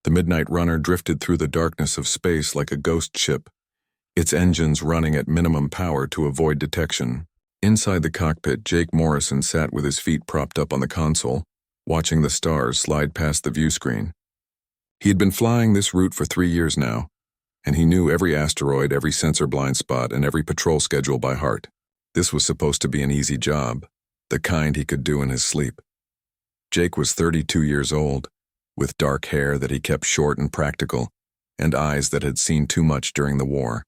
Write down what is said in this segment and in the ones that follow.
The midnight runner drifted through the darkness of space like a ghost ship, its engines running at minimum power to avoid detection. Inside the cockpit, Jake Morrison sat with his feet propped up on the console, watching the stars slide past the view screen. He had been flying this route for 3 years now, and he knew every asteroid, every sensor blind spot, and every patrol schedule by heart. This was supposed to be an easy job, the kind he could do in his sleep. Jake was 32 years old, with dark hair that he kept short and practical, and eyes that had seen too much during the war.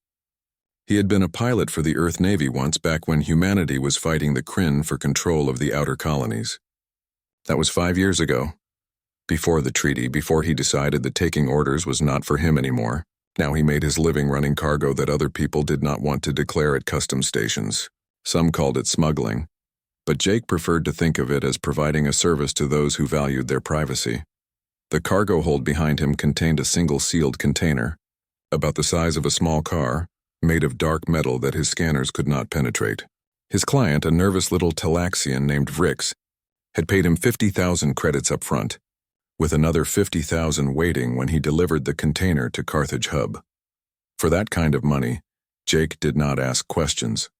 He had been a pilot for the Earth Navy once back when humanity was fighting the Kryn for control of the outer colonies. That was 5 years ago. Before the treaty, before he decided that taking orders was not for him anymore. Now he made his living running cargo that other people did not want to declare at customs stations. Some called it smuggling, but Jake preferred to think of it as providing a service to those who valued their privacy. The cargo hold behind him contained a single sealed container, about the size of a small car, made of dark metal that his scanners could not penetrate. His client, a nervous little Talaxian named Vrix, had paid him 50,000 credits up front, with another 50,000 waiting when he delivered the container to Carthage Hub. For that kind of money, Jake did not ask questions.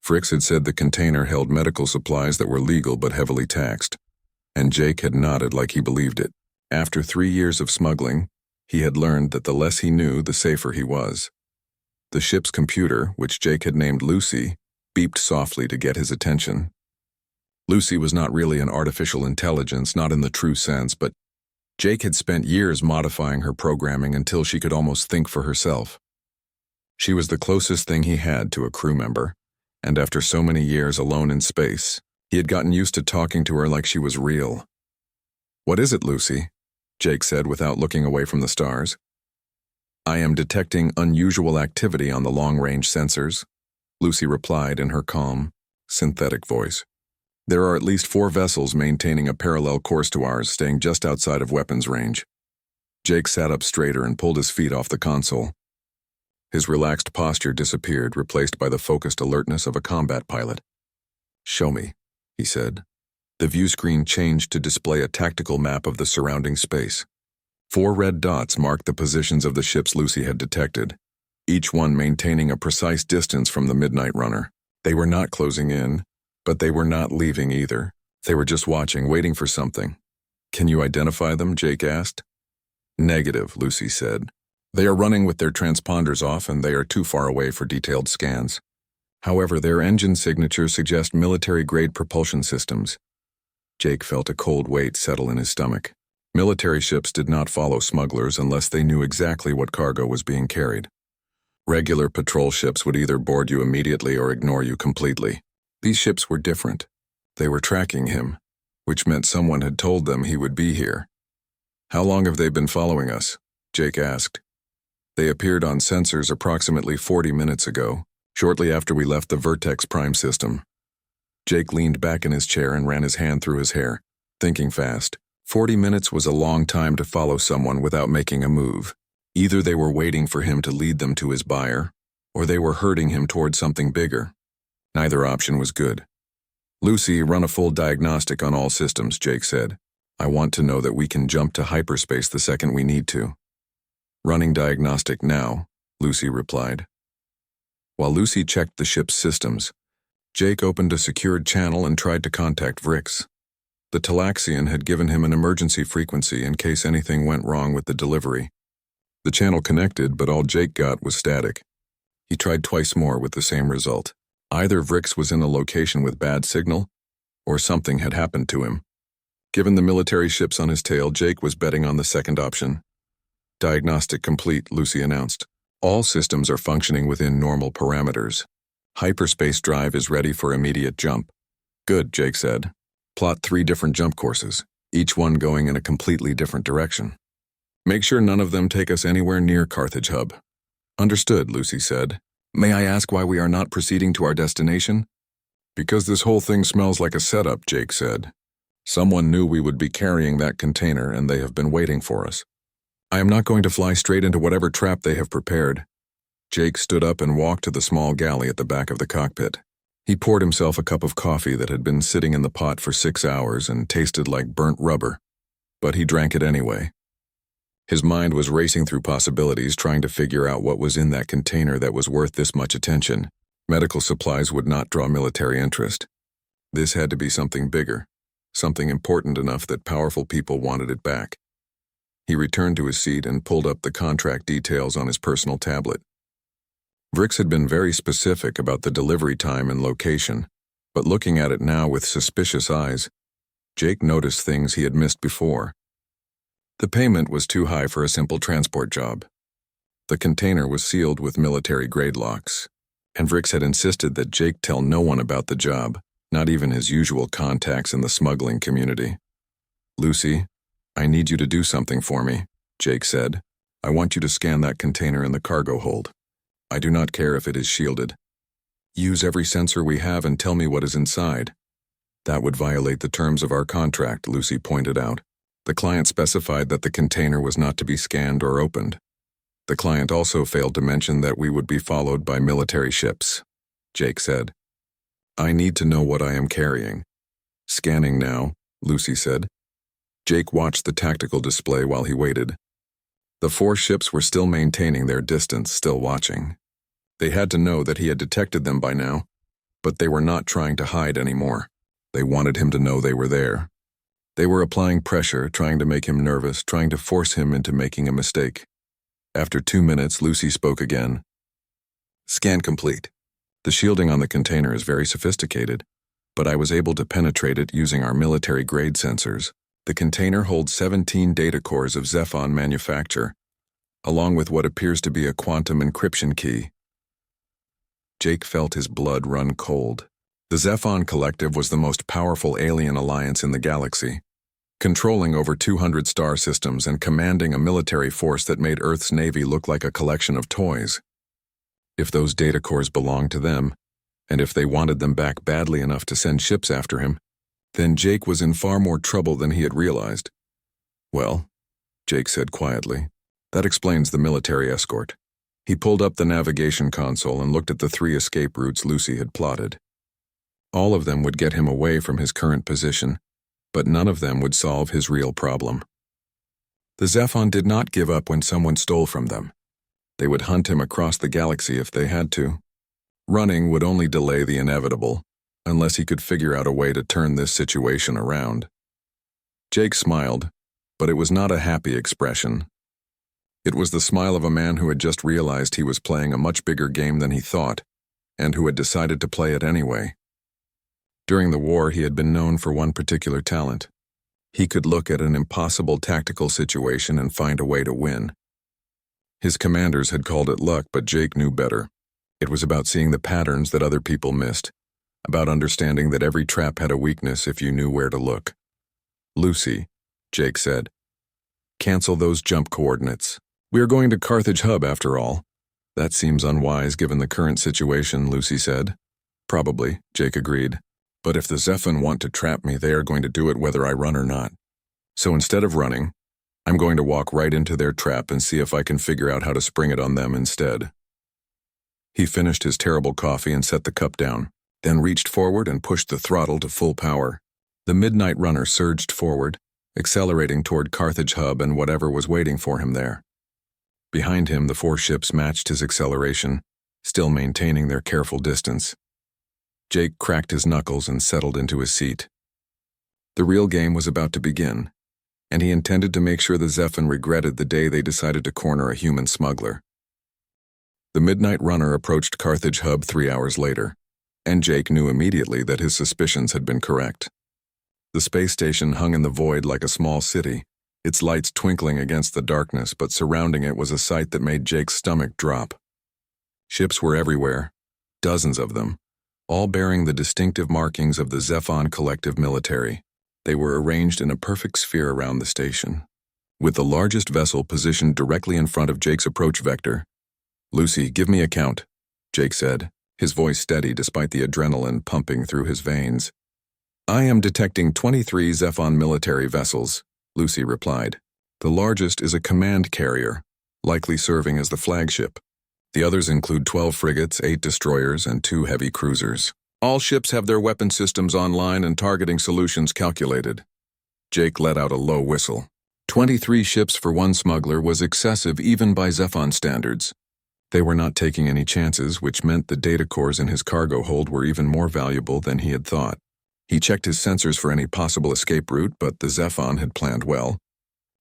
Vrix had said the container held medical supplies that were legal but heavily taxed, and Jake had nodded like he believed it. After 3 years of smuggling, he had learned that the less he knew, the safer he was. The ship's computer, which Jake had named Lucy, beeped softly to get his attention. Lucy was not really an artificial intelligence, not in the true sense, but Jake had spent years modifying her programming until she could almost think for herself. She was the closest thing he had to a crew member, and after so many years alone in space, he had gotten used to talking to her like she was real. "What is it, Lucy?" Jake said without looking away from the stars. "I am detecting unusual activity on the long-range sensors," Lucy replied in her calm, synthetic voice. "There are at least 4 vessels maintaining a parallel course to ours, staying just outside of weapons range." Jake sat up straighter and pulled his feet off the console. His relaxed posture disappeared, replaced by the focused alertness of a combat pilot. "Show me," he said. The view screen changed to display a tactical map of the surrounding space. 4 red dots marked the positions of the ships Lucy had detected, each one maintaining a precise distance from the midnight runner. They were not closing in, but they were not leaving either. They were just watching, waiting for something. "Can you identify them?" Jake asked. "Negative," Lucy said. "They are running with their transponders off and they are too far away for detailed scans. However, their engine signatures suggest military-grade propulsion systems." Jake felt a cold weight settle in his stomach. Military ships did not follow smugglers unless they knew exactly what cargo was being carried. Regular patrol ships would either board you immediately or ignore you completely. These ships were different. They were tracking him, which meant someone had told them he would be here. "How long have they been following us?" Jake asked. "They appeared on sensors approximately 40 minutes ago, shortly after we left the Vertex Prime system." Jake leaned back in his chair and ran his hand through his hair, thinking fast. 40 minutes was a long time to follow someone without making a move. Either they were waiting for him to lead them to his buyer, or they were herding him toward something bigger. Neither option was good. "Lucy, run a full diagnostic on all systems," Jake said. "I want to know that we can jump to hyperspace the second we need to." "Running diagnostic now," Lucy replied. While Lucy checked the ship's systems, Jake opened a secured channel and tried to contact Vrix. The Talaxian had given him an emergency frequency in case anything went wrong with the delivery. The channel connected, but all Jake got was static. He tried twice more with the same result. Either Vrix was in a location with bad signal, or something had happened to him. Given the military ships on his tail, Jake was betting on the second option. "Diagnostic complete," Lucy announced. "All systems are functioning within normal parameters. Hyperspace drive is ready for immediate jump." "Good," Jake said. "Plot 3 different jump courses, each one going in a completely different direction. Make sure none of them take us anywhere near Carthage Hub." "Understood," Lucy said. "May I ask why we are not proceeding to our destination?" "Because this whole thing smells like a setup," Jake said. "Someone knew we would be carrying that container and they have been waiting for us. I am not going to fly straight into whatever trap they have prepared." Jake stood up and walked to the small galley at the back of the cockpit. He poured himself a cup of coffee that had been sitting in the pot for 6 hours and tasted like burnt rubber, but he drank it anyway. His mind was racing through possibilities, trying to figure out what was in that container that was worth this much attention. Medical supplies would not draw military interest. This had to be something bigger, something important enough that powerful people wanted it back. He returned to his seat and pulled up the contract details on his personal tablet. Vrix had been very specific about the delivery time and location, but looking at it now with suspicious eyes, Jake noticed things he had missed before. The payment was too high for a simple transport job. The container was sealed with military-grade locks, and Vrix had insisted that Jake tell no one about the job, not even his usual contacts in the smuggling community. "Lucy, I need you to do something for me," Jake said. "I want you to scan that container in the cargo hold. I do not care if it is shielded. Use every sensor we have and tell me what is inside." "That would violate the terms of our contract," Lucy pointed out. The client specified that the container was not to be scanned or opened. The client also failed to mention that we would be followed by military ships, Jake said. "I need to know what I am carrying." "Scanning now," Lucy said. Jake watched the tactical display while he waited. The 4 ships were still maintaining their distance, still watching. They had to know that he had detected them by now, but they were not trying to hide anymore. They wanted him to know they were there. They were applying pressure, trying to make him nervous, trying to force him into making a mistake. After 2 minutes, Lucy spoke again. "Scan complete. The shielding on the container is very sophisticated, but I was able to penetrate it using our military-grade sensors. The container holds 17 data cores of Zephon manufacture, along with what appears to be a quantum encryption key." Jake felt his blood run cold. The Zephon Collective was the most powerful alien alliance in the galaxy, controlling over 200 star systems and commanding a military force that made Earth's navy look like a collection of toys. If those data cores belonged to them, and if they wanted them back badly enough to send ships after him, then Jake was in far more trouble than he had realized. "Well," Jake said quietly, "that explains the military escort." He pulled up the navigation console and looked at the 3 escape routes Lucy had plotted. All of them would get him away from his current position, but none of them would solve his real problem. The Zephon did not give up when someone stole from them. They would hunt him across the galaxy if they had to. Running would only delay the inevitable, unless he could figure out a way to turn this situation around. Jake smiled, but it was not a happy expression. It was the smile of a man who had just realized he was playing a much bigger game than he thought, and who had decided to play it anyway. During the war, he had been known for one particular talent. He could look at an impossible tactical situation and find a way to win. His commanders had called it luck, but Jake knew better. It was about seeing the patterns that other people missed, about understanding that every trap had a weakness if you knew where to look. "Lucy," Jake said, "cancel those jump coordinates. We are going to Carthage Hub after all." "That seems unwise given the current situation," Lucy said. "Probably," Jake agreed. "But if the Zephon want to trap me, they are going to do it whether I run or not. So instead of running, I'm going to walk right into their trap and see if I can figure out how to spring it on them instead." He finished his terrible coffee and set the cup down, then reached forward and pushed the throttle to full power. The midnight runner surged forward, accelerating toward Carthage Hub and whatever was waiting for him there. Behind him, the 4 ships matched his acceleration, still maintaining their careful distance. Jake cracked his knuckles and settled into his seat. The real game was about to begin, and he intended to make sure the Zephon regretted the day they decided to corner a human smuggler. The midnight runner approached Carthage Hub 3 hours later, and Jake knew immediately that his suspicions had been correct. The space station hung in the void like a small city, its lights twinkling against the darkness, but surrounding it was a sight that made Jake's stomach drop. Ships were everywhere, dozens of them, all bearing the distinctive markings of the Zephon Collective military. They were arranged in a perfect sphere around the station, with the largest vessel positioned directly in front of Jake's approach vector. "Lucy, give me a count," Jake said, his voice steady despite the adrenaline pumping through his veins. "I am detecting 23 Zephon military vessels," Lucy replied. "The largest is a command carrier, likely serving as the flagship. The others include 12 frigates, 8 destroyers, and 2 heavy cruisers. All ships have their weapon systems online and targeting solutions calculated." Jake let out a low whistle. 23 ships for one smuggler was excessive even by Zephon standards. They were not taking any chances, which meant the data cores in his cargo hold were even more valuable than he had thought. He checked his sensors for any possible escape route, but the Zephon had planned well.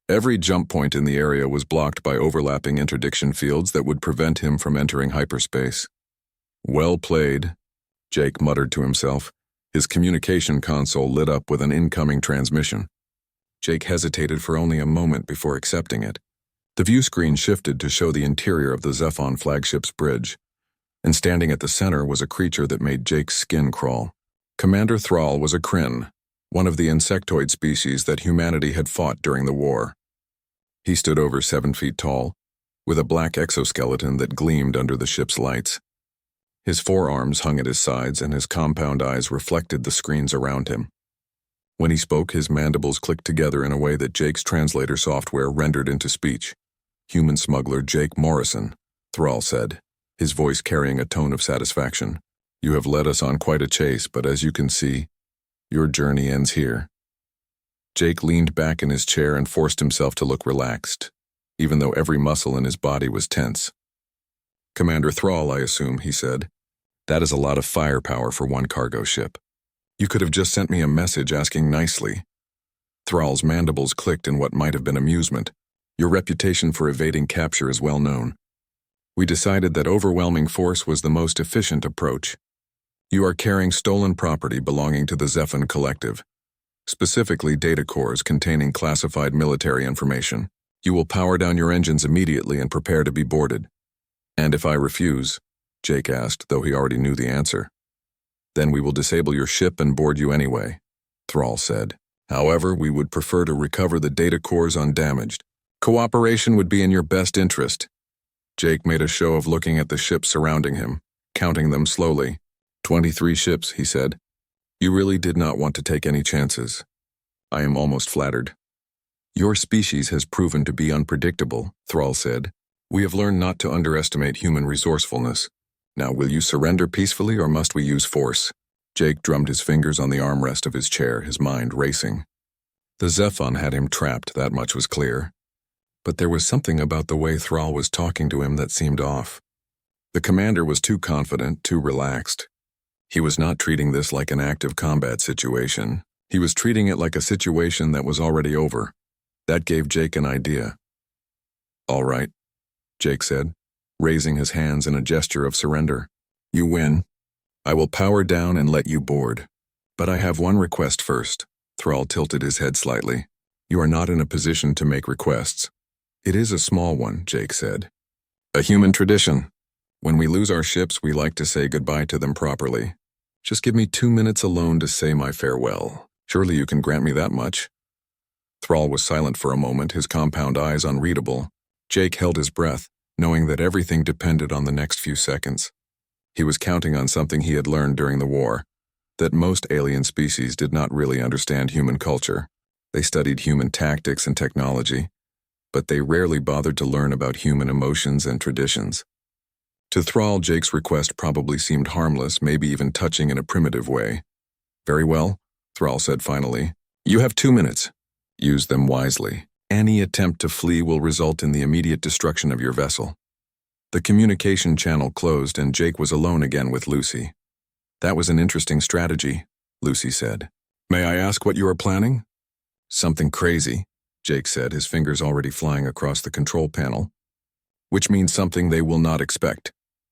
Every jump point in the area was blocked by overlapping interdiction fields that would prevent him from entering hyperspace. Well played, Jake muttered to himself. His communication console lit up with an incoming transmission. Jake hesitated for only a moment before accepting it. The view screen shifted to show the interior of the Zephon flagship's bridge, and standing at the center was a creature that made Jake's skin crawl. Commander Thrall was a Kryn, one of the insectoid species that humanity had fought during the war. He stood over 7 feet tall, with a black exoskeleton that gleamed under the ship's lights. His forearms hung at his sides and his compound eyes reflected the screens around him. When he spoke, his mandibles clicked together in a way that Jake's translator software rendered into speech. "Human smuggler Jake Morrison," Thrall said, his voice carrying a tone of satisfaction. "You have led us on quite a chase, but as you can see, your journey ends here." Jake leaned back in his chair and forced himself to look relaxed, even though every muscle in his body was tense. "Commander Thrall, I assume," he said. "That is a lot of firepower for one cargo ship. You could have just sent me a message asking nicely." Thrall's mandibles clicked in what might have been amusement. "Your reputation for evading capture is well known. We decided that overwhelming force was the most efficient approach. You are carrying stolen property belonging to the Zephon Collective, specifically data cores containing classified military information. You will power down your engines immediately and prepare to be boarded." "And if I refuse?" Jake asked, though he already knew the answer. "Then we will disable your ship and board you anyway," Thrall said. "However, we would prefer to recover the data cores undamaged. Cooperation would be in your best interest." Jake made a show of looking at the ships surrounding him, counting them slowly. 23 ships, he said. "You really did not want to take any chances. I am almost flattered." "Your species has proven to be unpredictable," Thrall said. "We have learned not to underestimate human resourcefulness. Now, will you surrender peacefully or must we use force?" Jake drummed his fingers on the armrest of his chair, his mind racing. The Zephon had him trapped, that much was clear. But there was something about the way Thrall was talking to him that seemed off. The commander was too confident, too relaxed. He was not treating this like an active combat situation. He was treating it like a situation that was already over. That gave Jake an idea. "All right," Jake said, raising his hands in a gesture of surrender. "You win. I will power down and let you board. But I have one request first." Thrall tilted his head slightly. "You are not in a position to make requests." "It is a small one," Jake said. "A human tradition. When we lose our ships, we like to say goodbye to them properly. Just give me 2 minutes alone to say my farewell. Surely you can grant me that much." Thrall was silent for a moment, his compound eyes unreadable. Jake held his breath, knowing that everything depended on the next few seconds. He was counting on something he had learned during the war, that most alien species did not really understand human culture. They studied human tactics and technology, but they rarely bothered to learn about human emotions and traditions. To Thrall, Jake's request probably seemed harmless, maybe even touching in a primitive way. "Very well," Thrall said finally. "You have 2 minutes. Use them wisely. Any attempt to flee will result in the immediate destruction of your vessel." The communication channel closed and Jake was alone again with Lucy. "That was an interesting strategy," Lucy said. "May I ask what you are planning?" "Something crazy," Jake said, his fingers already flying across the control panel. "Which means something they will not expect."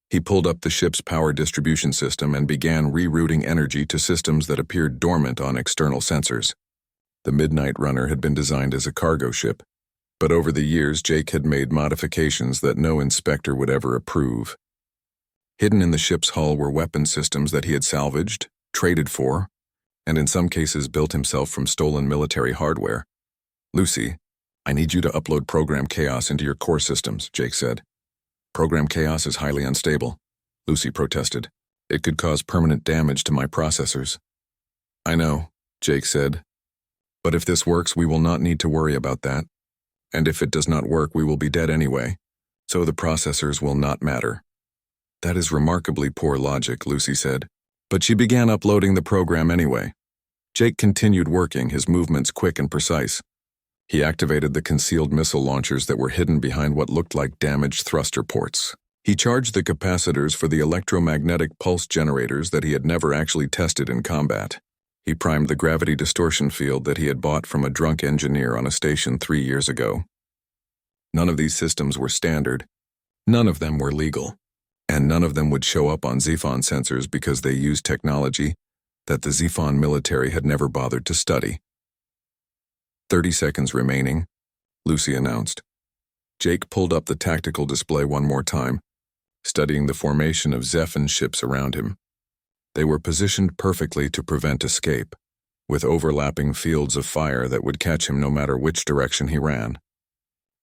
He pulled up the ship's power distribution system and began rerouting energy to systems that appeared dormant on external sensors. The Midnight Runner had been designed as a cargo ship, but over the years Jake had made modifications that no inspector would ever approve. Hidden in the ship's hull were weapon systems that he had salvaged, traded for, and in some cases built himself from stolen military hardware. "Lucy, I need you to upload Program Chaos into your core systems," Jake said. "Program Chaos is highly unstable," Lucy protested. "It could cause permanent damage to my processors." "I know," Jake said. "But if this works, we will not need to worry about that. And if it does not work, we will be dead anyway, so the processors will not matter." "That is remarkably poor logic," Lucy said. But she began uploading the program anyway. Jake continued working, his movements quick and precise. He activated the concealed missile launchers that were hidden behind what looked like damaged thruster ports. He charged the capacitors for the electromagnetic pulse generators that he had never actually tested in combat. He primed the gravity distortion field that he had bought from a drunk engineer on a station 3 years ago. None of these systems were standard, none of them were legal, and none of them would show up on Zephon sensors because they used technology that the Zephon military had never bothered to study. 30 seconds remaining, Lucy announced. Jake pulled up the tactical display one more time, studying the formation of Zephon ships around him. They were positioned perfectly to prevent escape, with overlapping fields of fire that would catch him no matter which direction he ran.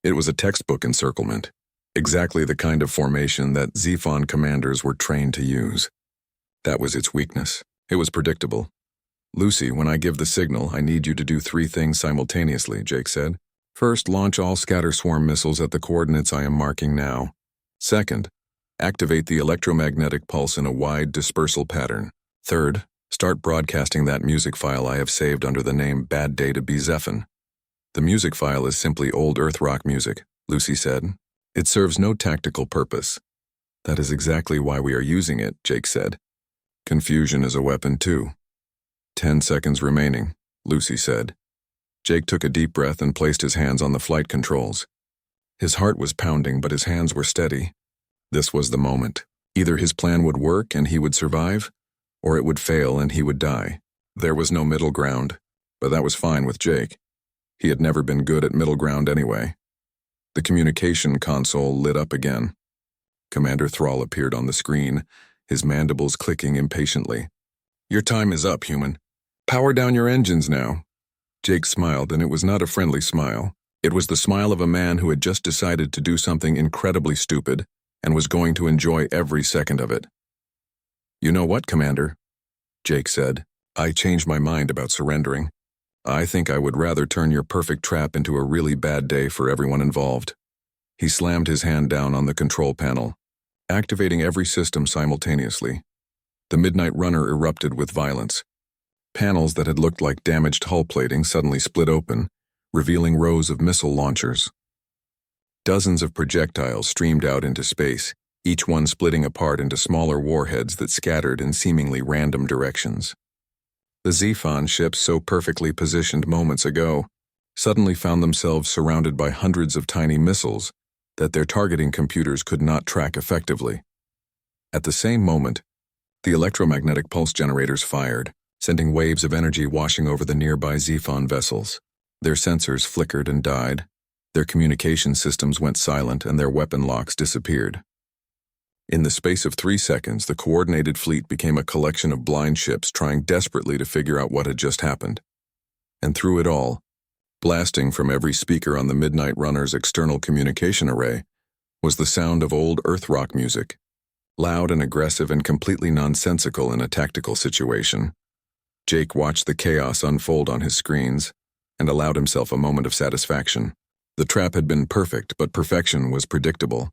It was a textbook encirclement, exactly the kind of formation that Zephon commanders were trained to use. That was its weakness. It was predictable. "Lucy, when I give the signal, I need you to do 3 things simultaneously," Jake said. "First, launch all scatter swarm missiles at the coordinates I am marking now. Second, activate the electromagnetic pulse in a wide dispersal pattern. Third, start broadcasting that music file I have saved under the name Bad Day to Be Zephon." "The music file is simply old Earth rock music," Lucy said. "It serves no tactical purpose." "That is exactly why we are using it," Jake said. "Confusion is a weapon too." 10 seconds remaining, Lucy said. Jake took a deep breath and placed his hands on the flight controls. His heart was pounding, but his hands were steady. This was the moment. Either his plan would work and he would survive, or it would fail and he would die. There was no middle ground, but that was fine with Jake. He had never been good at middle ground anyway. The communication console lit up again. Commander Thrall appeared on the screen, his mandibles clicking impatiently. "Your time is up, human. Power down your engines now." Jake smiled, and it was not a friendly smile. It was the smile of a man who had just decided to do something incredibly stupid and was going to enjoy every second of it. "You know what, Commander?" Jake said. "I changed my mind about surrendering. I think I would rather turn your perfect trap into a really bad day for everyone involved." He slammed his hand down on the control panel, activating every system simultaneously. The Midnight Runner erupted with violence. Panels that had looked like damaged hull plating suddenly split open, revealing rows of missile launchers. Dozens of projectiles streamed out into space, each one splitting apart into smaller warheads that scattered in seemingly random directions. The Zephon ships, so perfectly positioned moments ago, suddenly found themselves surrounded by hundreds of tiny missiles that their targeting computers could not track effectively. At the same moment, the electromagnetic pulse generators fired, sending waves of energy washing over the nearby Zephon vessels. Their sensors flickered and died. Their communication systems went silent and their weapon locks disappeared. In the space of 3 seconds, the coordinated fleet became a collection of blind ships trying desperately to figure out what had just happened. And through it all, blasting from every speaker on the Midnight Runner's external communication array, was the sound of old Earth rock music, loud and aggressive and completely nonsensical in a tactical situation. Jake watched the chaos unfold on his screens and allowed himself a moment of satisfaction. The trap had been perfect, but perfection was predictable.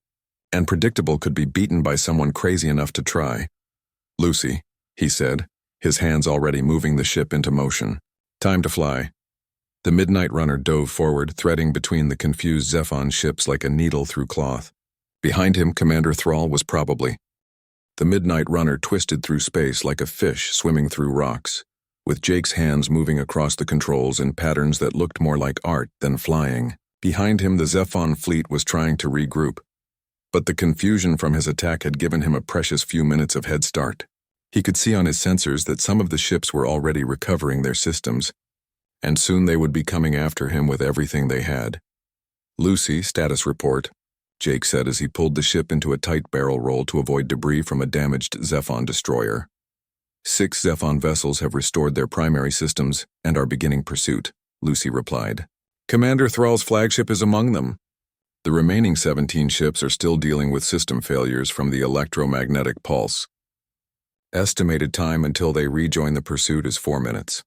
And predictable could be beaten by someone crazy enough to try. "Lucy," he said, his hands already moving the ship into motion. "Time to fly." The Midnight Runner dove forward, threading between the confused Zephon ships like a needle through cloth. Behind him, Commander Thrall was probably. The Midnight Runner twisted through space like a fish swimming through rocks, with Jake's hands moving across the controls in patterns that looked more like art than flying. Behind him, the Zephon fleet was trying to regroup, but the confusion from his attack had given him a precious few minutes of head start. He could see on his sensors that some of the ships were already recovering their systems, and soon they would be coming after him with everything they had. "Lucy, status report," Jake said as he pulled the ship into a tight barrel roll to avoid debris from a damaged Zephon destroyer. 6 Zephon vessels have restored their primary systems and are beginning pursuit, Lucy replied. "Commander Thrall's flagship is among them." The remaining 17 ships are still dealing with system failures from the electromagnetic pulse. Estimated time until they rejoin the pursuit is 4 minutes.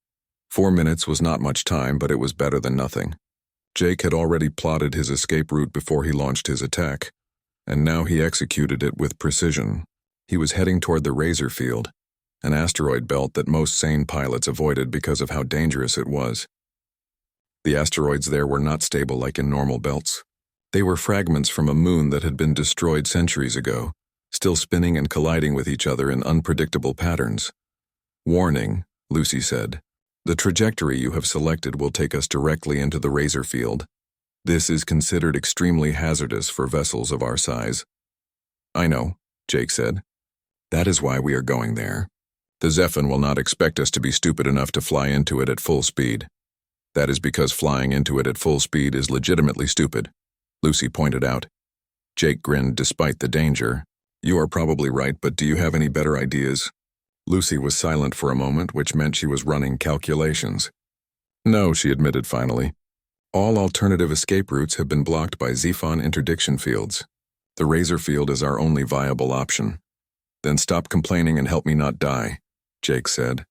4 minutes was not much time, but it was better than nothing. Jake had already plotted his escape route before he launched his attack, and now he executed it with precision. He was heading toward the Razor Field, an asteroid belt that most sane pilots avoided because of how dangerous it was. The asteroids there were not stable like in normal belts. They were fragments from a moon that had been destroyed centuries ago, still spinning and colliding with each other in unpredictable patterns. "Warning," Lucy said. "The trajectory you have selected will take us directly into the Razor Field. This is considered extremely hazardous for vessels of our size." "I know," Jake said. "That is why we are going there. The Zephyr will not expect us to be stupid enough to fly into it at full speed. That is because flying into it at full speed is legitimately stupid," Lucy pointed out. Jake grinned despite the danger. "You are probably right, but do you have any better ideas?" Lucy was silent for a moment, which meant she was running calculations. "No," she admitted finally. "All alternative escape routes have been blocked by Zephon interdiction fields. The Razor Field is our only viable option." "Then stop complaining and help me not die," Jake said.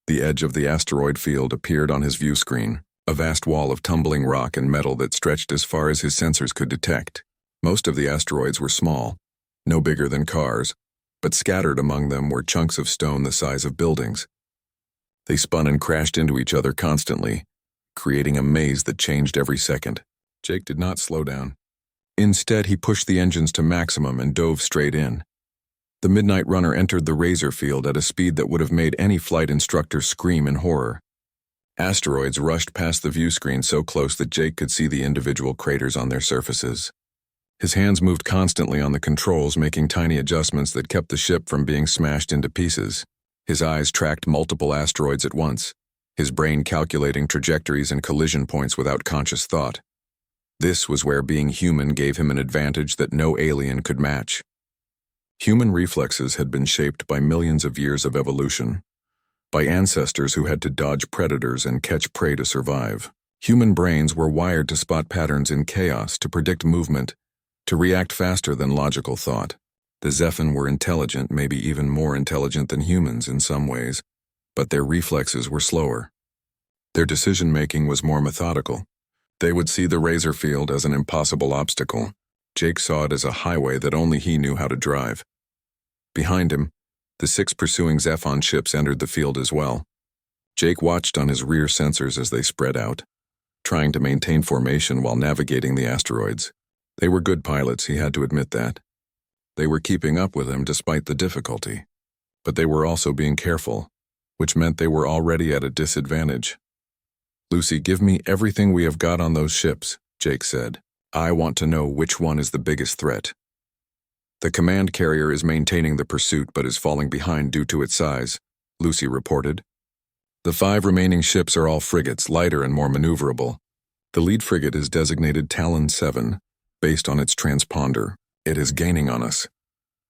The edge of the asteroid field appeared on his view screen, a vast wall of tumbling rock and metal that stretched as far as his sensors could detect. Most of the asteroids were small, no bigger than cars, but scattered among them were chunks of stone the size of buildings. They spun and crashed into each other constantly, creating a maze that changed every second. Jake did not slow down. Instead, he pushed the engines to maximum and dove straight in. The Midnight Runner entered the Razor Field at a speed that would have made any flight instructor scream in horror. Asteroids rushed past the view screen so close that Jake could see the individual craters on their surfaces. His hands moved constantly on the controls, making tiny adjustments that kept the ship from being smashed into pieces. His eyes tracked multiple asteroids at once, his brain calculating trajectories and collision points without conscious thought. This was where being human gave him an advantage that no alien could match. Human reflexes had been shaped by millions of years of evolution, by ancestors who had to dodge predators and catch prey to survive. Human brains were wired to spot patterns in chaos, to predict movement, to react faster than logical thought. The Zephyr were intelligent, maybe even more intelligent than humans in some ways, but their reflexes were slower. Their decision-making was more methodical. They would see the Razor Field as an impossible obstacle. Jake saw it as a highway that only he knew how to drive. Behind him, the 6 pursuing Zephon ships entered the field as well. Jake watched on his rear sensors as they spread out, trying to maintain formation while navigating the asteroids. They were good pilots, he had to admit that. They were keeping up with him despite the difficulty. But they were also being careful, which meant they were already at a disadvantage. "Lucy, give me everything we have got on those ships," Jake said. "I want to know which one is the biggest threat." "The command carrier is maintaining the pursuit but is falling behind due to its size," Lucy reported. "The 5 remaining ships are all frigates, lighter and more maneuverable. The lead frigate is designated Talon 7, based on its transponder. It is gaining on us."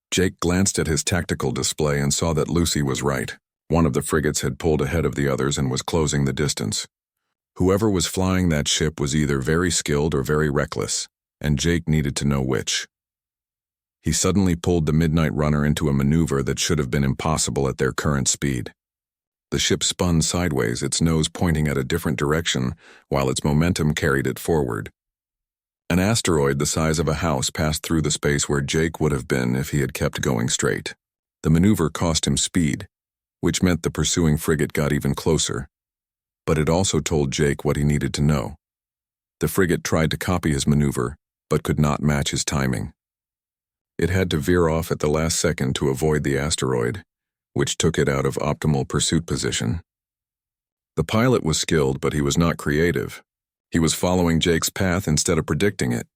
Jake glanced at his tactical display and saw that Lucy was right. One of the frigates had pulled ahead of the others and was closing the distance. Whoever was flying that ship was either very skilled or very reckless, and Jake needed to know which. He suddenly pulled the Midnight Runner into a maneuver that should have been impossible at their current speed. The ship spun sideways, its nose pointing at a different direction, while its momentum carried it forward. An asteroid the size of a house passed through the space where Jake would have been if he had kept going straight. The maneuver cost him speed, which meant the pursuing frigate got even closer. But it also told Jake what he needed to know. The frigate tried to copy his maneuver, but could not match his timing. It had to veer off at the last second to avoid the asteroid, which took it out of optimal pursuit position. The pilot was skilled, but he was not creative. He was following Jake's path instead of predicting it.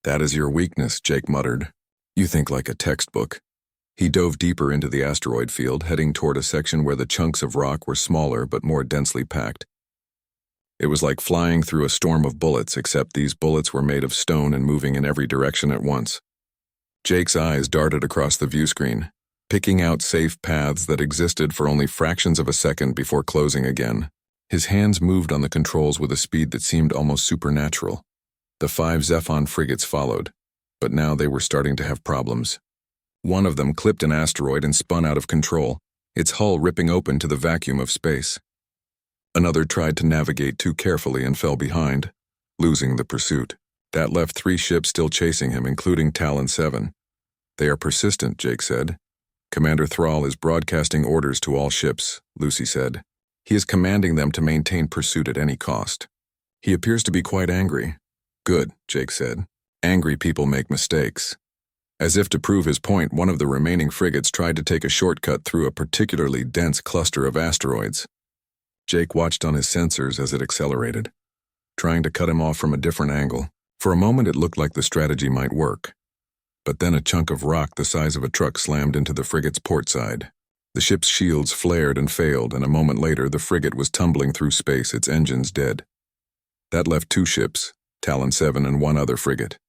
"That is your weakness," Jake muttered. "You think like a textbook." He dove deeper into the asteroid field, heading toward a section where the chunks of rock were smaller but more densely packed. It was like flying through a storm of bullets, except these bullets were made of stone and moving in every direction at once. Jake's eyes darted across the view screen, picking out safe paths that existed for only fractions of a second before closing again. His hands moved on the controls with a speed that seemed almost supernatural. The 5 Zephon frigates followed, but now they were starting to have problems. One of them clipped an asteroid and spun out of control, its hull ripping open to the vacuum of space. Another tried to navigate too carefully and fell behind, losing the pursuit. That left 3 ships still chasing him, including Talon 7. "They are persistent," Jake said. "Commander Thrall is broadcasting orders to all ships," Lucy said. "He is commanding them to maintain pursuit at any cost." He appears to be quite angry. Good, Jake said. Angry people make mistakes. As if to prove his point, one of the remaining frigates tried to take a shortcut through a particularly dense cluster of asteroids. Jake watched on his sensors as it accelerated, trying to cut him off from a different angle. For a moment it looked like the strategy might work. But then a chunk of rock the size of a truck slammed into the frigate's port side. The ship's shields flared and failed, and a moment later the frigate was tumbling through space, its engines dead. That left 2 ships, Talon 7 and 1 other frigate.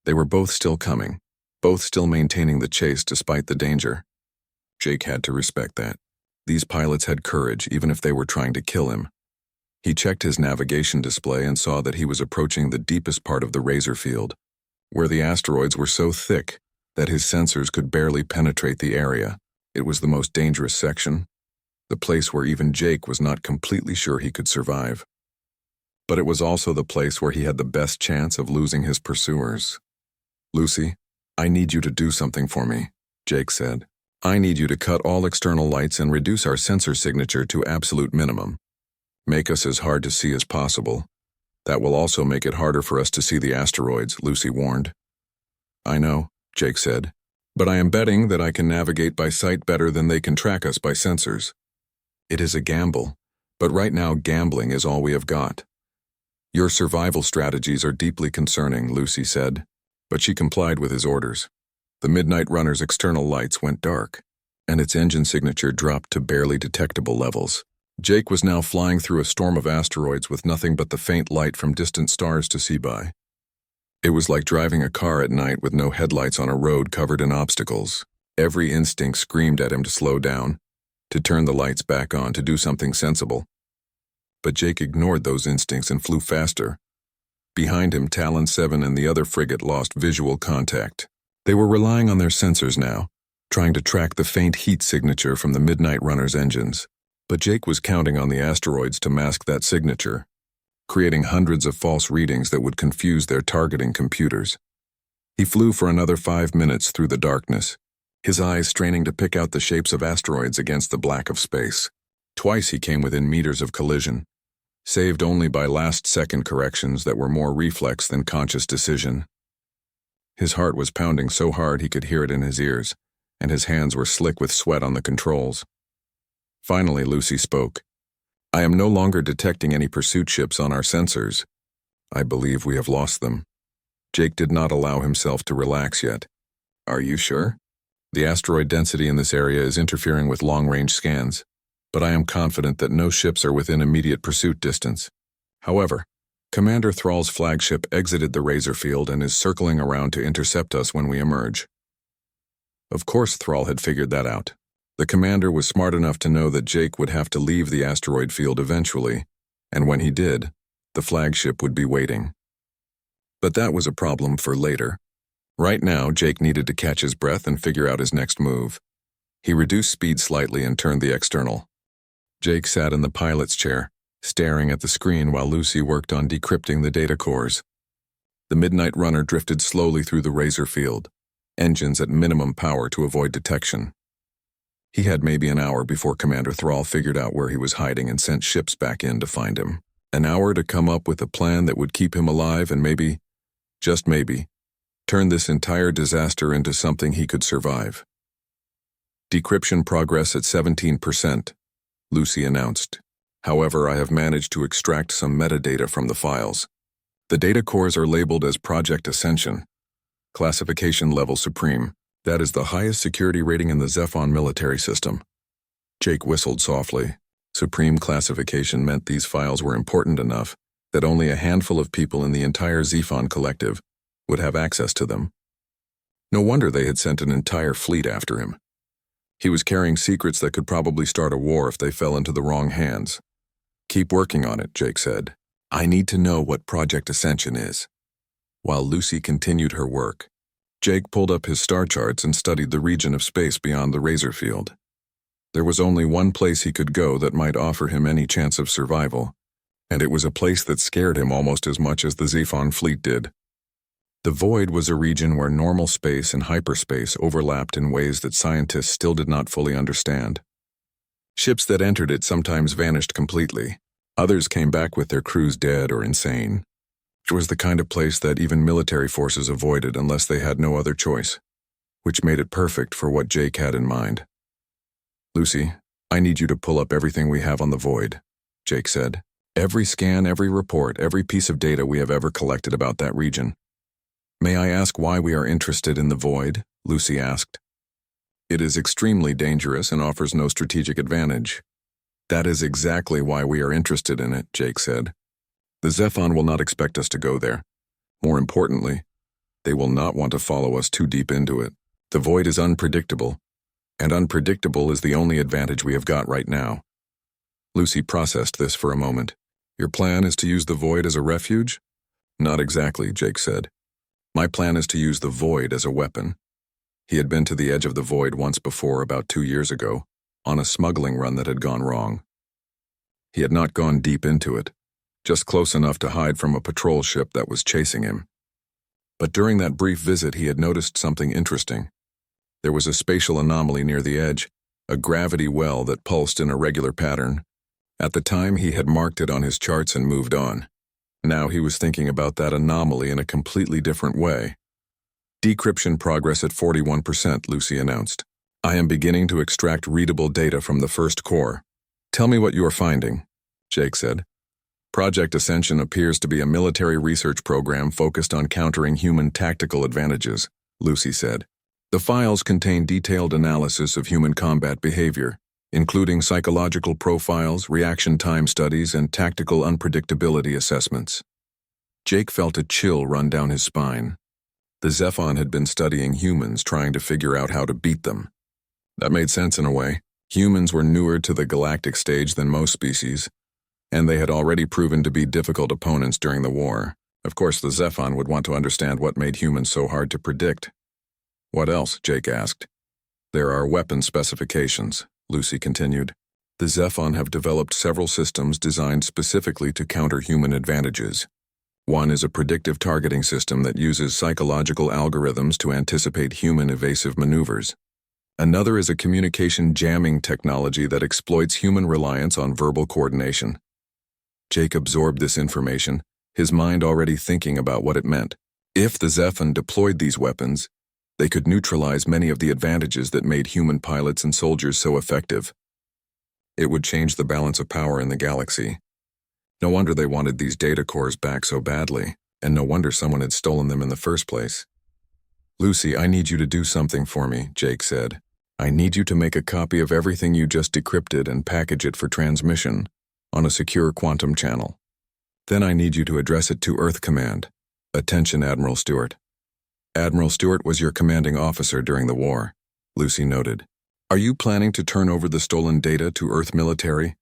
They were both still coming, both still maintaining the chase despite the danger. Jake had to respect that. These pilots had courage, even if they were trying to kill him. He checked his navigation display and saw that he was approaching the deepest part of the razor field, where the asteroids were so thick that his sensors could barely penetrate the area. It was the most dangerous section, the place where even Jake was not completely sure he could survive. But it was also the place where he had the best chance of losing his pursuers. "Lucy, I need you to do something for me," Jake said. "I need you to cut all external lights and reduce our sensor signature to absolute minimum. Make us as hard to see as possible. That will also make it harder for us to see the asteroids," Lucy warned. "I know," Jake said, "but I am betting that I can navigate by sight better than they can track us by sensors. It is a gamble, but right now gambling is all we have got." "Your survival strategies are deeply concerning," Lucy said, but she complied with his orders. The Midnight Runner's external lights went dark, and its engine signature dropped to barely detectable levels. Jake was now flying through a storm of asteroids with nothing but the faint light from distant stars to see by. It was like driving a car at night with no headlights on a road covered in obstacles. Every instinct screamed at him to slow down, to turn the lights back on, to do something sensible. But Jake ignored those instincts and flew faster. Behind him, Talon 7 and the other frigate lost visual contact. They were relying on their sensors now, trying to track the faint heat signature from the Midnight Runner's engines. But Jake was counting on the asteroids to mask that signature, creating hundreds of false readings that would confuse their targeting computers. He flew for another 5 minutes through the darkness, his eyes straining to pick out the shapes of asteroids against the black of space. Twice he came within meters of collision, saved only by last-second corrections that were more reflex than conscious decision. His heart was pounding so hard he could hear it in his ears, and his hands were slick with sweat on the controls. Finally, Lucy spoke. "I am no longer detecting any pursuit ships on our sensors. I believe we have lost them." Jake did not allow himself to relax yet. "Are you sure?" "The asteroid density in this area is interfering with long-range scans, but I am confident that no ships are within immediate pursuit distance. However, Commander Thrall's flagship exited the razor field and is circling around to intercept us when we emerge." Of course Thrall had figured that out. The commander was smart enough to know that Jake would have to leave the asteroid field eventually, and when he did, the flagship would be waiting. But that was a problem for later. Right now, Jake needed to catch his breath and figure out his next move. He reduced speed slightly and turned the external. Jake sat in the pilot's chair, staring at the screen while Lucy worked on decrypting the data cores. The Midnight Runner drifted slowly through the razor field, engines at minimum power to avoid detection. He had maybe an hour before Commander Thrall figured out where he was hiding and sent ships back in to find him. An hour to come up with a plan that would keep him alive and maybe, just maybe, turn this entire disaster into something he could survive. "Decryption progress at 17%, Lucy announced. "However, I have managed to extract some metadata from the files. The data cores are labeled as Project Ascension. Classification level Supreme. That is the highest security rating in the Zephon military system." Jake whistled softly. Supreme classification meant these files were important enough that only a handful of people in the entire Zephon collective would have access to them. No wonder they had sent an entire fleet after him. He was carrying secrets that could probably start a war if they fell into the wrong hands. "Keep working on it," Jake said. "I need to know what Project Ascension is." While Lucy continued her work, Jake pulled up his star charts and studied the region of space beyond the razor field. There was only one place he could go that might offer him any chance of survival, and it was a place that scared him almost as much as the Zephon fleet did. The Void was a region where normal space and hyperspace overlapped in ways that scientists still did not fully understand. Ships that entered it sometimes vanished completely, Others came back with their crews dead or insane. It was the kind of place that even military forces avoided unless they had no other choice, which made it perfect for what Jake had in mind. "Lucy, I need you to pull up everything we have on the Void," Jake said. "Every scan, every report, every piece of data we have ever collected about that region." "May I ask why we are interested in the Void?" Lucy asked. "It is extremely dangerous and offers no strategic advantage." "That is exactly why we are interested in it," Jake said. "The Zephon will not expect us to go there. More importantly, they will not want to follow us too deep into it. The Void is unpredictable, and unpredictable is the only advantage we have got right now." Lucy processed this for a moment. "Your plan is to use the Void as a refuge?" "Not exactly," Jake said. "My plan is to use the Void as a weapon." He had been to the edge of the Void once before, about 2 years ago, on a smuggling run that had gone wrong. He had not gone deep into it, just close enough to hide from a patrol ship that was chasing him. But during that brief visit he had noticed something interesting. There was a spatial anomaly near the edge, a gravity well that pulsed in a regular pattern. At the time he had marked it on his charts and moved on. Now he was thinking about that anomaly in a completely different way. "Decryption progress at 41%, Lucy announced. "I am beginning to extract readable data from the first core." "Tell me what you are finding," Jake said. "Project Ascension appears to be a military research program focused on countering human tactical advantages," Lucy said. "The files contain detailed analysis of human combat behavior, including psychological profiles, reaction time studies, and tactical unpredictability assessments." Jake felt a chill run down his spine. The Zephon had been studying humans, trying to figure out how to beat them. That made sense in a way. Humans were newer to the galactic stage than most species, and they had already proven to be difficult opponents during the war. Of course, the Zephon would want to understand what made humans so hard to predict. "What else?" Jake asked. "There are weapon specifications," Lucy continued. "The Zephon have developed several systems designed specifically to counter human advantages. One is a predictive targeting system that uses psychological algorithms to anticipate human evasive maneuvers. Another is a communication jamming technology that exploits human reliance on verbal coordination." Jake absorbed this information, his mind already thinking about what it meant. If the Zephon deployed these weapons, they could neutralize many of the advantages that made human pilots and soldiers so effective. It would change the balance of power in the galaxy. No wonder they wanted these data cores back so badly, and no wonder someone had stolen them in the first place. "Lucy, I need you to do something for me," Jake said. "I need you to make a copy of everything you just decrypted and package it for transmission on a secure quantum channel. Then I need you to address it to Earth Command. Attention, Admiral Stewart." "Admiral Stewart was your commanding officer during the war," Lucy noted. "Are you planning to turn over the stolen data to Earth military?"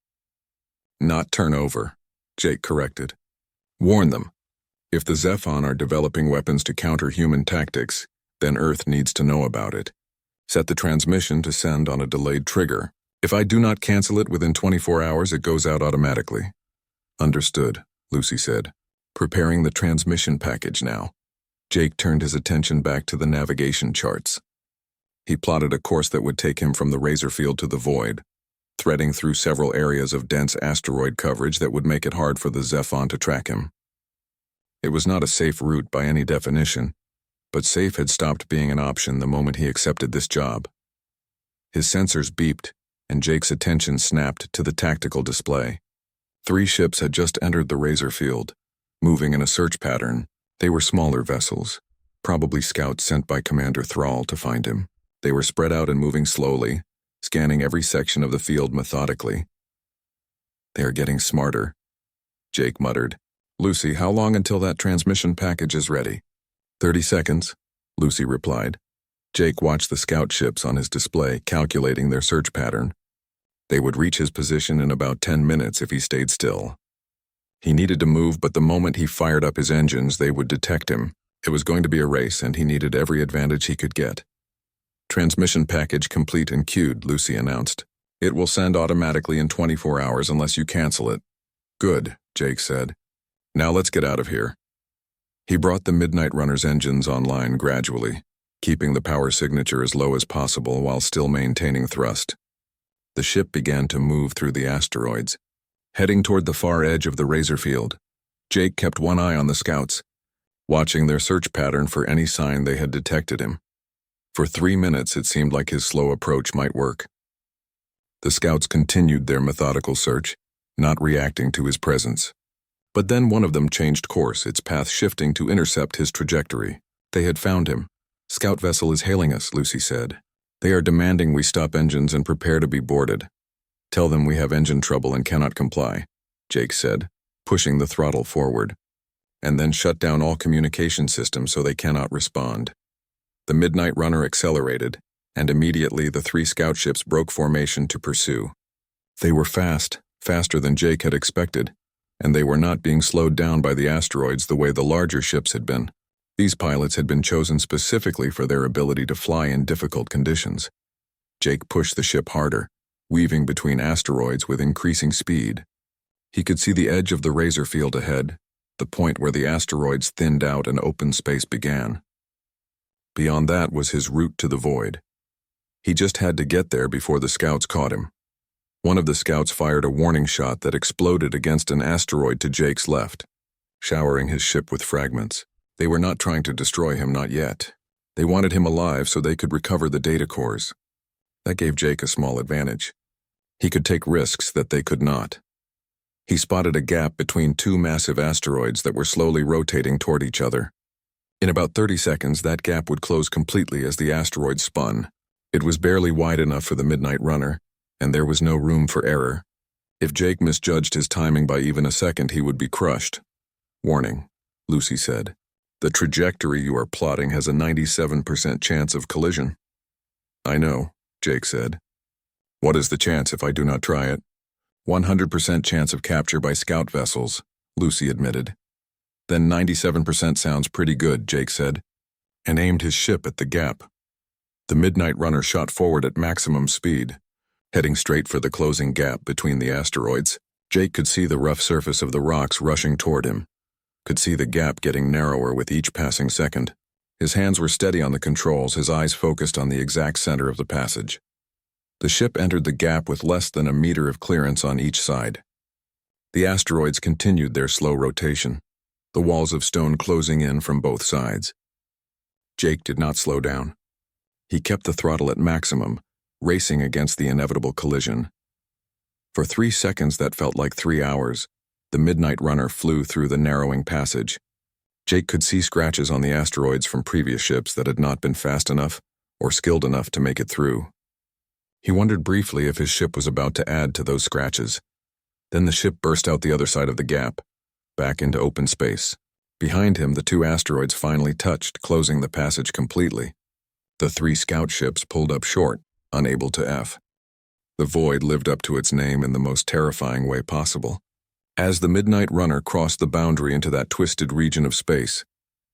"Not turn over," Jake corrected. "Warn them. If the Zephon are developing weapons to counter human tactics, then Earth needs to know about it. Set the transmission to send on a delayed trigger. If I do not cancel it within 24 hours, it goes out automatically." "Understood," Lucy said. "Preparing the transmission package now." Jake turned his attention back to the navigation charts. He plotted a course that would take him from the Razor Field to the Void, threading through several areas of dense asteroid coverage that would make it hard for the Zephon to track him. It was not a safe route by any definition, but safe had stopped being an option the moment he accepted this job. His sensors beeped, and Jake's attention snapped to the tactical display. 3 ships had just entered the Razor Field, moving in a search pattern. They were smaller vessels, probably scouts sent by Commander Thrall to find him. They were spread out and moving slowly, scanning every section of the field methodically. "They are getting smarter," Jake muttered. "Lucy, how long until that transmission package is ready?" 30 seconds, Lucy replied. Jake watched the scout ships on his display, calculating their search pattern. They would reach his position in about 10 minutes if he stayed still. He needed to move, but the moment he fired up his engines, they would detect him. It was going to be a race, and he needed every advantage he could get. "Transmission package complete and queued," Lucy announced. "It will send automatically in 24 hours unless you cancel it." "Good," Jake said. "Now let's get out of here." He brought the Midnight Runner's engines online gradually, keeping the power signature as low as possible while still maintaining thrust. The ship began to move through the asteroids, Heading toward the far edge of the razor field, Jake kept one eye on the scouts, watching their search pattern for any sign they had detected him. For 3 minutes it seemed like his slow approach might work. The scouts continued their methodical search, not reacting to his presence. But then one of them changed course, its path shifting to intercept his trajectory. They had found him. "Scout vessel is hailing us," Lucy said. "They are demanding we stop engines and prepare to be boarded. Tell them we have engine trouble and cannot comply," Jake said, pushing the throttle forward. "And then shut down all communication systems so they cannot respond." The Midnight Runner accelerated, and immediately the 3 scout ships broke formation to pursue. They were fast, faster than Jake had expected, and they were not being slowed down by the asteroids the way the larger ships had been. These pilots had been chosen specifically for their ability to fly in difficult conditions. Jake pushed the ship harder, weaving between asteroids with increasing speed. He could see the edge of the razor field ahead, the point where the asteroids thinned out and open space began. Beyond that was his route to the void. He just had to get there before the scouts caught him. One of the scouts fired a warning shot that exploded against an asteroid to Jake's left, showering his ship with fragments. They were not trying to destroy him, not yet. They wanted him alive so they could recover the data cores. That gave Jake a small advantage. He could take risks that they could not. He spotted a gap between 2 massive asteroids that were slowly rotating toward each other. In about 30 seconds, that gap would close completely as the asteroid spun. It was barely wide enough for the Midnight Runner, and there was no room for error. If Jake misjudged his timing by even a second, he would be crushed. "Warning," Lucy said. "The trajectory you are plotting has a 97% chance of collision." "I know," Jake said. "What is the chance if I do not try it?" 100% chance of capture by scout vessels," Lucy admitted. "Then 97% sounds pretty good," Jake said, and aimed his ship at the gap. The Midnight Runner shot forward at maximum speed, heading straight for the closing gap between the asteroids. Jake could see the rough surface of the rocks rushing toward him, could see the gap getting narrower with each passing second. His hands were steady on the controls, his eyes focused on the exact center of the passage. The ship entered the gap with less than a meter of clearance on each side. The asteroids continued their slow rotation, the walls of stone closing in from both sides. Jake did not slow down. He kept the throttle at maximum, racing against the inevitable collision. For 3 seconds that felt like 3 hours, the Midnight Runner flew through the narrowing passage. Jake could see scratches on the asteroids from previous ships that had not been fast enough or skilled enough to make it through. He wondered briefly if his ship was about to add to those scratches. Then the ship burst out the other side of the gap, back into open space. Behind him, the 2 asteroids finally touched, closing the passage completely. The 3 scout ships pulled up short, unable to F. The void lived up to its name in the most terrifying way possible. As the Midnight Runner crossed the boundary into that twisted region of space,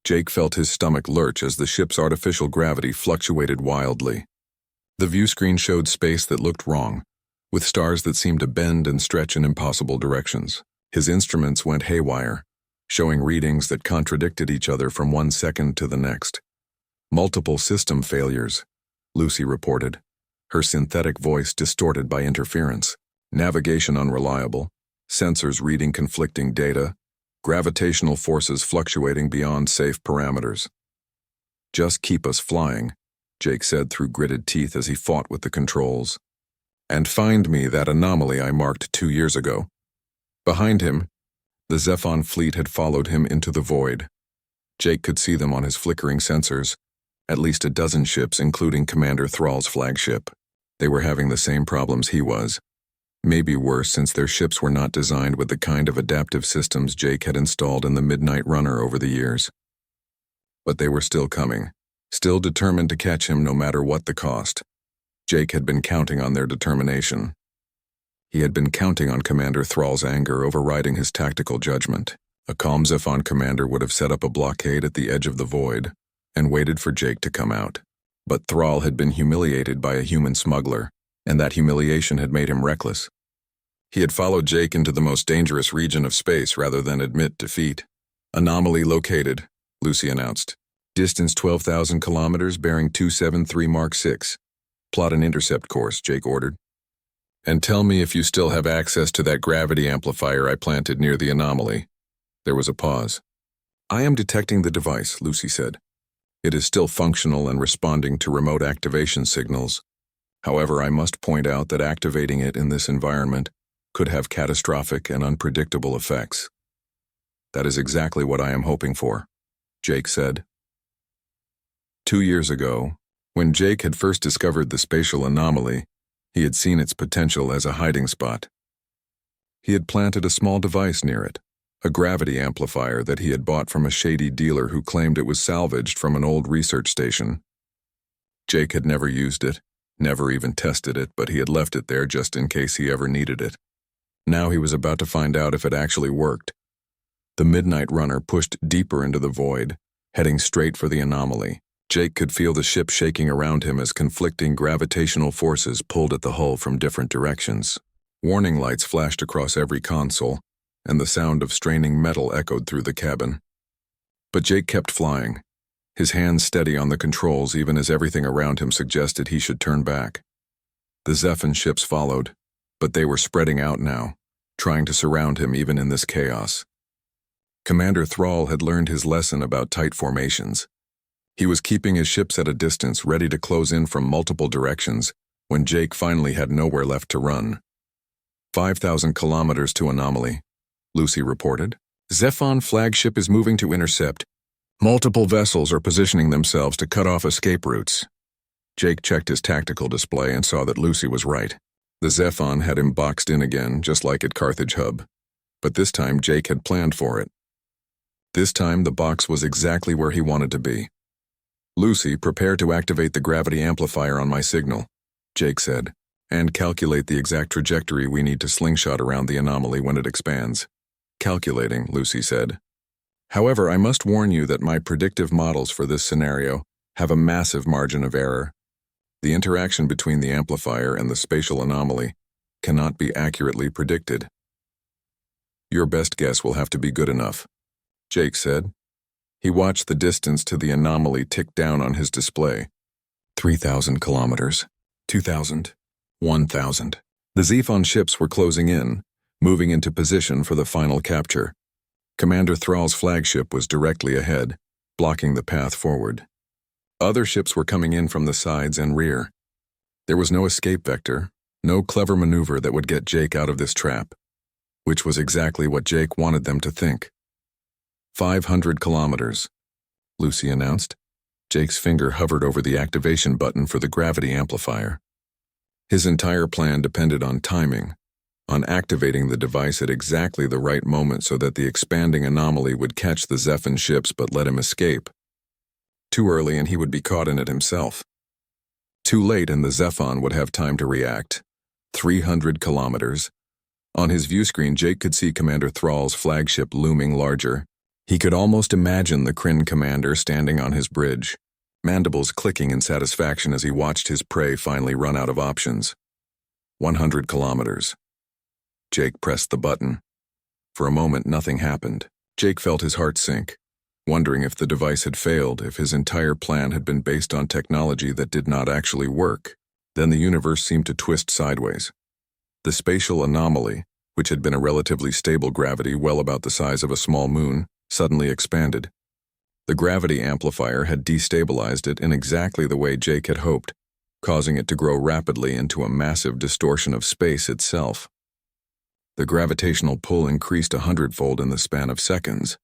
Jake felt his stomach lurch as the ship's artificial gravity fluctuated wildly. The view screen showed space that looked wrong, with stars that seemed to bend and stretch in impossible directions. His instruments went haywire, showing readings that contradicted each other from one second to the next. "Multiple system failures," Lucy reported, her synthetic voice distorted by interference. "Navigation unreliable, sensors reading conflicting data, gravitational forces fluctuating beyond safe parameters." "Just keep us flying," Jake said through gritted teeth as he fought with the controls. "And find me that anomaly I marked 2 years ago." Behind him, the Zephon fleet had followed him into the void. Jake could see them on his flickering sensors, at least a dozen ships, including Commander Thrall's flagship. They were having the same problems he was. Maybe worse, since their ships were not designed with the kind of adaptive systems Jake had installed in the Midnight Runner over the years. But they were still coming, still determined to catch him no matter what the cost. Jake had been counting on their determination. He had been counting on Commander Thrall's anger overriding his tactical judgment. A calm Zephon commander would have set up a blockade at the edge of the void and waited for Jake to come out. But Thrall had been humiliated by a human smuggler, and that humiliation had made him reckless. He had followed Jake into the most dangerous region of space rather than admit defeat. "Anomaly located," Lucy announced. "Distance 12,000 kilometers, bearing 273 Mark 6. Plot an intercept course," Jake ordered. And tell me if you still have access to that gravity amplifier I planted near the anomaly." There was a pause. "I am detecting the device," Lucy said. "It is still functional and responding to remote activation signals. However, I must point out that activating it in this environment could have catastrophic and unpredictable effects." "That is exactly what I am hoping for," Jake said. 2 years ago, when Jake had first discovered the spatial anomaly, he had seen its potential as a hiding spot. He had planted a small device near it, a gravity amplifier that he had bought from a shady dealer who claimed it was salvaged from an old research station. Jake had never used it, never even tested it, but he had left it there just in case he ever needed it. Now he was about to find out if it actually worked. The Midnight Runner pushed deeper into the void, heading straight for the anomaly. Jake could feel the ship shaking around him as conflicting gravitational forces pulled at the hull from different directions. Warning lights flashed across every console, and the sound of straining metal echoed through the cabin. But Jake kept flying, his hands steady on the controls even as everything around him suggested he should turn back. The Zephyr ships followed, but they were spreading out now, trying to surround him even in this chaos. Commander Thrall had learned his lesson about tight formations. He was keeping his ships at a distance, ready to close in from multiple directions, when Jake finally had nowhere left to run. 5,000 kilometers to anomaly, Lucy reported. "Zephon flagship is moving to intercept. Multiple vessels are positioning themselves to cut off escape routes." Jake checked his tactical display and saw that Lucy was right. The Zephon had him boxed in again, just like at Carthage Hub. But this time Jake had planned for it. This time the box was exactly where he wanted to be. "Lucy, prepare to activate the gravity amplifier on my signal," Jake said, "and calculate the exact trajectory we need to slingshot around the anomaly when it expands." "Calculating," Lucy said. "However, I must warn you that my predictive models for this scenario have a massive margin of error. The interaction between the amplifier and the spatial anomaly cannot be accurately predicted." "Your best guess will have to be good enough," Jake said. He watched the distance to the anomaly tick down on his display. 3,000 kilometers, 2,000, 1,000. The Zephon ships were closing in, moving into position for the final capture. Commander Thrall's flagship was directly ahead, blocking the path forward. Other ships were coming in from the sides and rear. There was no escape vector, no clever maneuver that would get Jake out of this trap, which was exactly what Jake wanted them to think. 500 kilometers, Lucy announced. Jake's finger hovered over the activation button for the gravity amplifier. His entire plan depended on timing, on activating the device at exactly the right moment so that the expanding anomaly would catch the Zephyr ships but let him escape. Too early and he would be caught in it himself. Too late and the Zephon would have time to react. 300 kilometers. On his view screen, Jake could see Commander Thrall's flagship looming larger. He could almost imagine the Kryn commander standing on his bridge, mandibles clicking in satisfaction as he watched his prey finally run out of options. 100 kilometers. Jake pressed the button. For a moment, nothing happened. Jake felt his heart sink, wondering if the device had failed, if his entire plan had been based on technology that did not actually work. Then the universe seemed to twist sideways. The spatial anomaly, which had been a relatively stable gravity well about the size of a small moon, suddenly expanded. The gravity amplifier had destabilized it in exactly the way Jake had hoped, causing it to grow rapidly into a massive distortion of space itself. The gravitational pull increased 100-fold in the span of seconds,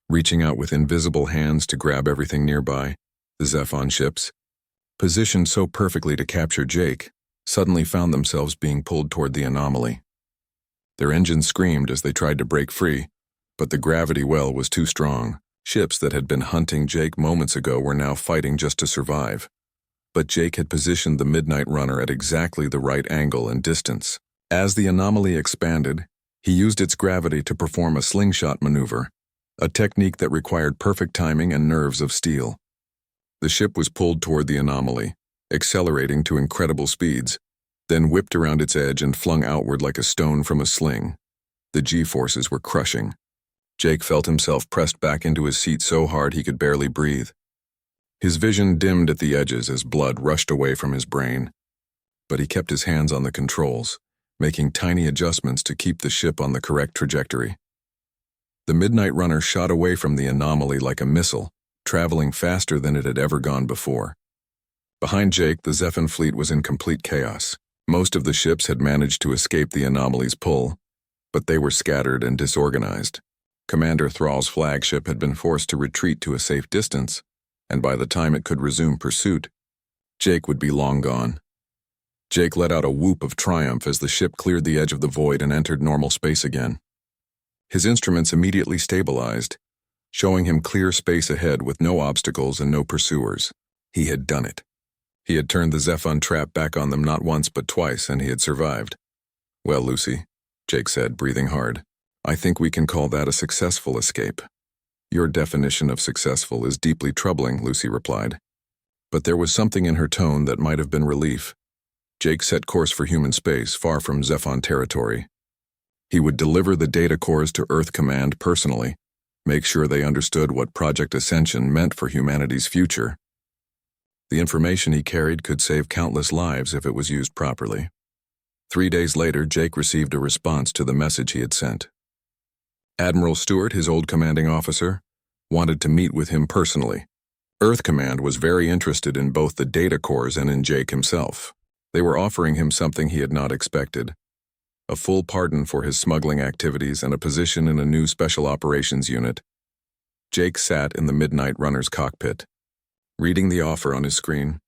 reaching out with invisible hands to grab everything nearby. The Zephon ships, positioned so perfectly to capture Jake, suddenly found themselves being pulled toward the anomaly. Their engines screamed as they tried to break free, but the gravity well was too strong. Ships that had been hunting Jake moments ago were now fighting just to survive. But Jake had positioned the Midnight Runner at exactly the right angle and distance. As the anomaly expanded, he used its gravity to perform a slingshot maneuver, a technique that required perfect timing and nerves of steel. The ship was pulled toward the anomaly, accelerating to incredible speeds, then whipped around its edge and flung outward like a stone from a sling. The G-forces were crushing. Jake felt himself pressed back into his seat so hard he could barely breathe. His vision dimmed at the edges as blood rushed away from his brain. But he kept his hands on the controls, making tiny adjustments to keep the ship on the correct trajectory. The Midnight Runner shot away from the anomaly like a missile, traveling faster than it had ever gone before. Behind Jake, the Zephyr fleet was in complete chaos. Most of the ships had managed to escape the anomaly's pull, but they were scattered and disorganized. Commander Thrall's flagship had been forced to retreat to a safe distance, and by the time it could resume pursuit, Jake would be long gone. Jake let out a whoop of triumph as the ship cleared the edge of the void and entered normal space again. His instruments immediately stabilized, showing him clear space ahead with no obstacles and no pursuers. He had done it. He had turned the Zephyr trap back on them not once but twice, and he had survived. "Well, Lucy," Jake said, breathing hard, "I think we can call that a successful escape." "Your definition of successful is deeply troubling," Lucy replied. But there was something in her tone that might have been relief. Jake set course for human space, far from Zephyr territory. He would deliver the data cores to Earth Command personally, make sure they understood what Project Ascension meant for humanity's future. The information he carried could save countless lives if it was used properly. 3 days later, Jake received a response to the message he had sent. Admiral Stewart, his old commanding officer, wanted to meet with him personally. Earth Command was very interested in both the data cores and in Jake himself. They were offering him something he had not expected: a full pardon for his smuggling activities and a position in a new special operations unit. Jake sat in the Midnight Runner's cockpit, reading the offer on his screen.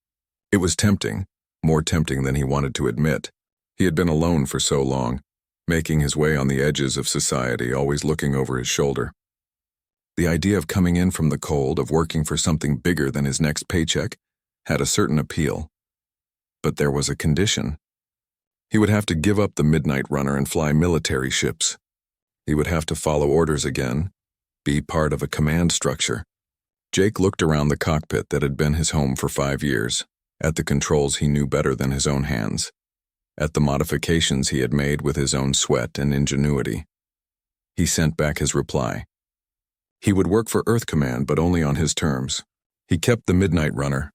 It was tempting, more tempting than he wanted to admit. He had been alone for so long, making his way on the edges of society, always looking over his shoulder. The idea of coming in from the cold, of working for something bigger than his next paycheck, had a certain appeal. But there was a condition. He would have to give up the Midnight Runner and fly military ships. He would have to follow orders again, be part of a command structure. Jake looked around the cockpit that had been his home for 5 years, at the controls he knew better than his own hands, at the modifications he had made with his own sweat and ingenuity. He sent back his reply. He would work for Earth Command, but only on his terms. He kept the Midnight Runner.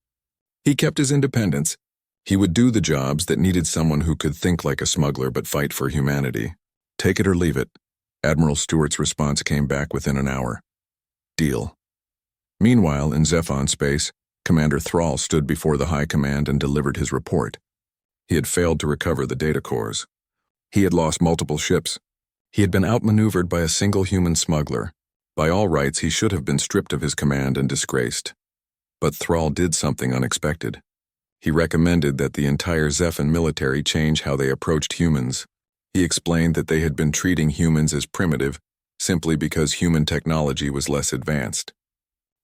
He kept his independence. He would do the jobs that needed someone who could think like a smuggler but fight for humanity. Take it or leave it. Admiral Stewart's response came back within an hour. Deal. Meanwhile, in Zephyr space, Commander Thrall stood before the High Command and delivered his report. He had failed to recover the data cores. He had lost multiple ships. He had been outmaneuvered by a single human smuggler. By all rights, he should have been stripped of his command and disgraced. But Thrall did something unexpected. He recommended that the entire Zephyr military change how they approached humans. He explained that they had been treating humans as primitive simply because human technology was less advanced.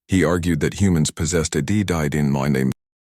He argued that humans possessed a D-died in mind